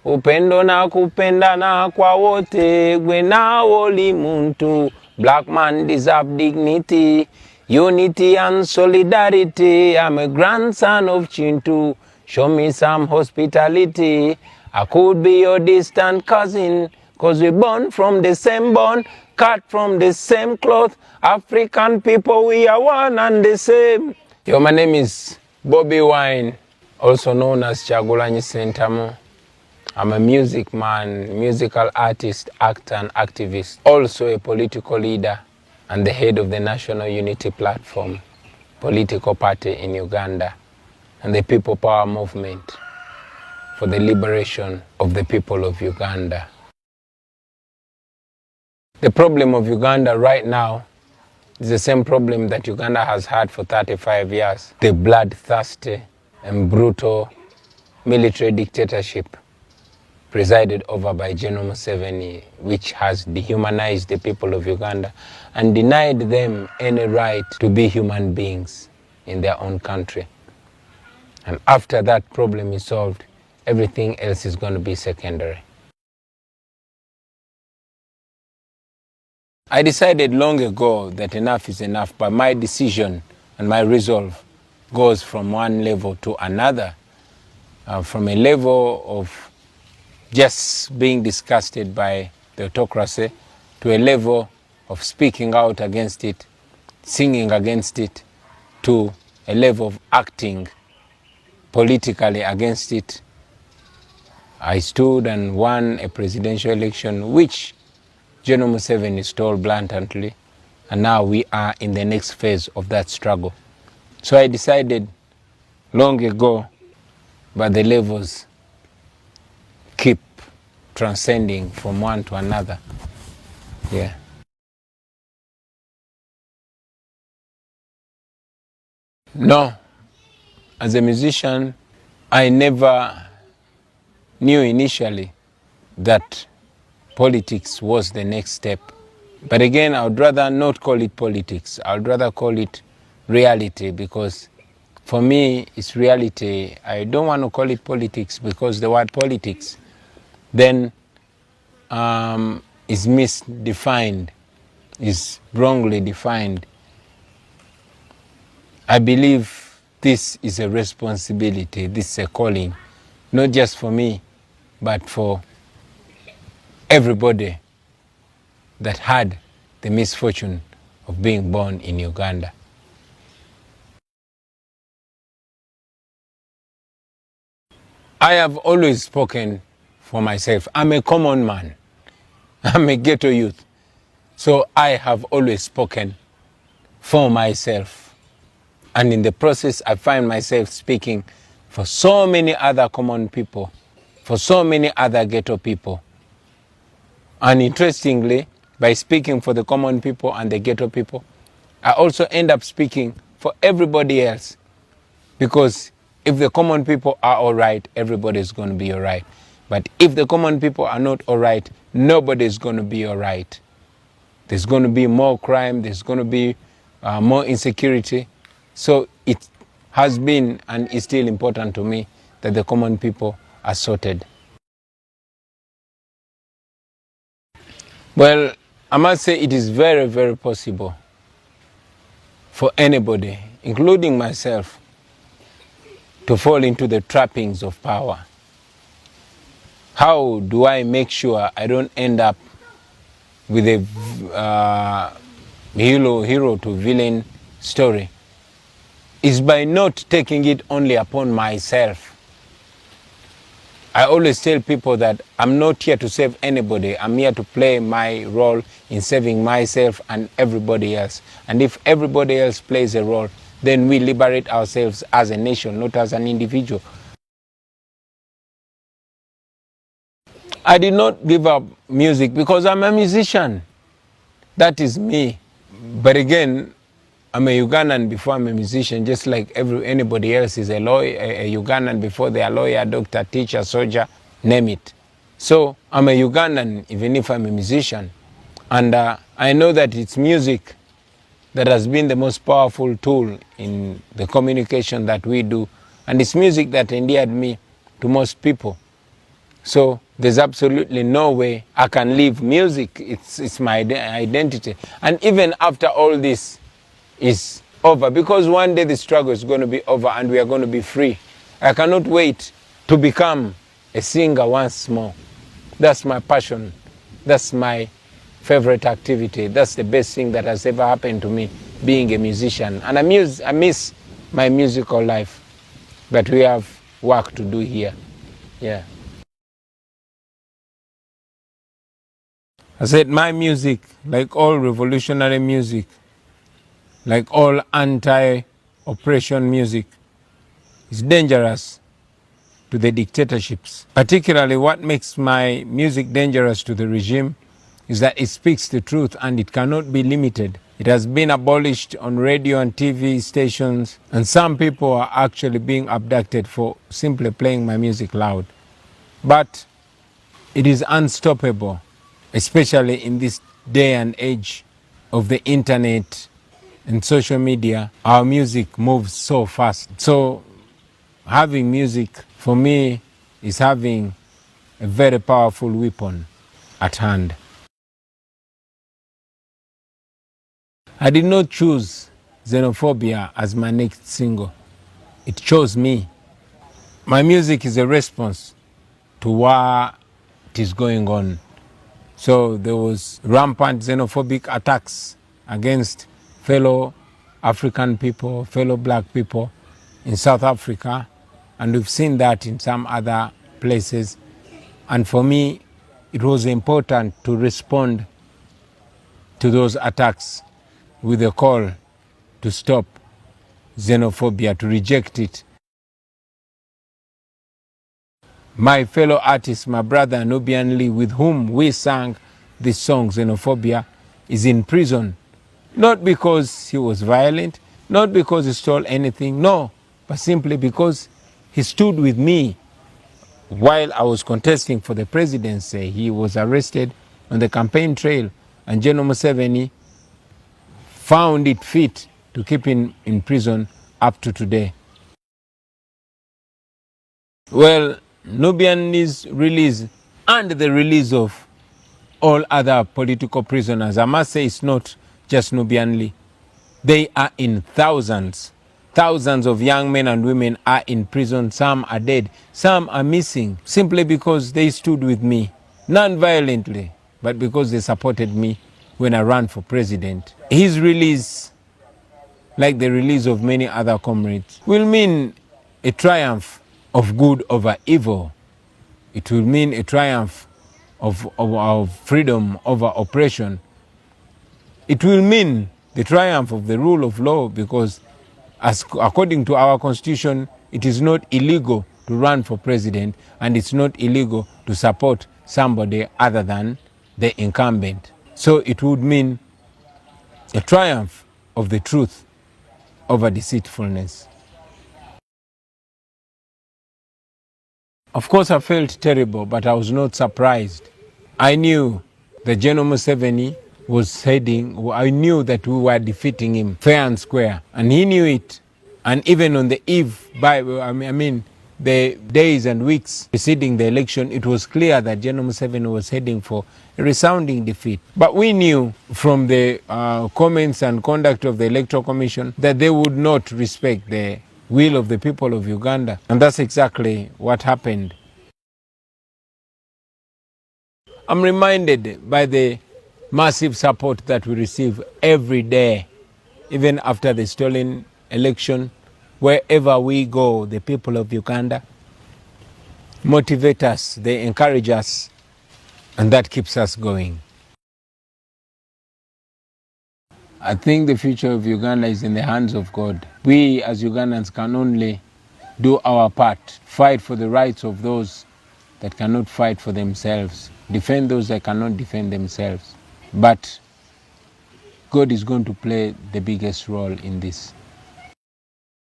upendo na kupendana kwa wote, gwe na woli muntu. Black man deserve dignity, unity and solidarity. I'm a grandson of Chintu, show me some hospitality. I could be your distant cousin, cause we born from the same bone, cut from the same cloth. African people, we are one and the same. Yo, my name is Bobi Wine, also known as Kyagulanyi Sentamu. I'm a music man, musical artist, actor and activist, also a political leader and the head of the National Unity Platform, political party in Uganda, and the People Power Movement for the liberation of the people of Uganda. The problem of Uganda right now is the same problem that Uganda has had for 35 years. The bloodthirsty and brutal military dictatorship presided over by General Museveni, which has dehumanized the people of Uganda and denied them any right to be human beings in their own country. And after that problem is solved, everything else is going to be secondary. I decided long ago that enough is enough, but my decision and my resolve goes from one level to another, from a level of just being disgusted by the autocracy to a level of speaking out against it, singing against it, to a level of acting politically against it. I stood and won a presidential election, which General Museveni stole blatantly, and now we are in the next phase of that struggle. So I decided long ago, but the levels keep transcending from one to another. Yeah. No, as a musician, I never knew initially that politics was the next step. But again, I would rather not call it politics. I would rather call it reality, because for me, it's reality. I don't want to call it politics, because the word politics then is misdefined, is wrongly defined. I believe this is a responsibility, this is a calling, not just for me, but for everybody that had the misfortune of being born in Uganda. I have always spoken for myself. I'm a common man. I'm a ghetto youth. So I have always spoken for myself. And in the process, I find myself speaking for so many other common people, for so many other ghetto people. And interestingly, by speaking for the common people and the ghetto people, I also end up speaking for everybody else. Because if the common people are all right, everybody is going to be all right. But if the common people are not all right, nobody is going to be all right. There's going to be more crime, there's going to be more insecurity. So it has been and is still important to me that the common people are sorted. Well, I must say it is very, very possible for anybody, including myself, to fall into the trappings of power. How do I make sure I don't end up with a hero to villain story? Is by not taking it only upon myself. I always tell people that I'm not here to save anybody. I'm here to play my role in saving myself and everybody else. And if everybody else plays a role, then we liberate ourselves as a nation, not as an individual. I did not give up music because I'm a musician. That is me. But again, I'm a Ugandan before I'm a musician, just like anybody else is a lawyer, a Ugandan before they are lawyer, doctor, teacher, soldier, name it. So I'm a Ugandan even if I'm a musician. And I know that it's music that has been the most powerful tool in the communication that we do. And it's music that endeared me to most people. So there's absolutely no way I can leave music. It's my identity. And even after all this is over, because one day the struggle is going to be over and we are going to be free, I cannot wait to become a singer once more. That's my passion. That's my favorite activity. That's the best thing that has ever happened to me, being a musician. And I miss my musical life. But we have work to do here. Yeah. I said my music, like all revolutionary music, like all anti-oppression music, is dangerous to the dictatorships. Particularly what makes my music dangerous to the regime is that it speaks the truth and it cannot be limited. It has been abolished on radio and TV stations, and some people are actually being abducted for simply playing my music loud. But it is unstoppable, especially in this day and age of the internet and social media. Our music moves so fast. So having music for me is having a very powerful weapon at hand. I did not choose xenophobia as my next single. It chose me. My music is a response to what is going on. So there was rampant xenophobic attacks against fellow African people, fellow black people in South Africa, and we've seen that in some other places. And for me, it was important to respond to those attacks with a call to stop xenophobia, to reject it. My fellow artist, my brother Nubian Lee, with whom we sang this song, Xenophobia, is in prison. Not because he was violent, not because he stole anything, no, but simply because he stood with me while I was contesting for the presidency. He was arrested on the campaign trail, and General Museveni found it fit to keep him in prison up to today. Well, Nubian's release and the release of all other political prisoners, I must say it's not just Nubian Lee. They are in thousands. Thousands of young men and women are in prison. Some are dead. Some are missing simply because they stood with me, non-violently, but because they supported me when I ran for president. His release, like the release of many other comrades, will mean a triumph of good over evil. It will mean a triumph of freedom over oppression. It will mean the triumph of the rule of law, because according to our constitution, it is not illegal to run for president, and it's not illegal to support somebody other than the incumbent. So it would mean a triumph of the truth over deceitfulness. Of course, I felt terrible, but I was not surprised. I knew that General Museveni was heading, I knew that we were defeating him fair and square, and he knew it. And even on the eve, the days and weeks preceding the election, it was clear that General Museveni was heading for a resounding defeat. But we knew from the comments and conduct of the Electoral Commission that they would not respect the will of the people of Uganda. And that's exactly what happened. I'm reminded by the massive support that we receive every day, even after the stolen election. Wherever we go, the people of Uganda motivate us, they encourage us, and that keeps us going. I think the future of Uganda is in the hands of God. We as Ugandans can only do our part, fight for the rights of those that cannot fight for themselves, defend those that cannot defend themselves. But God is going to play the biggest role in this.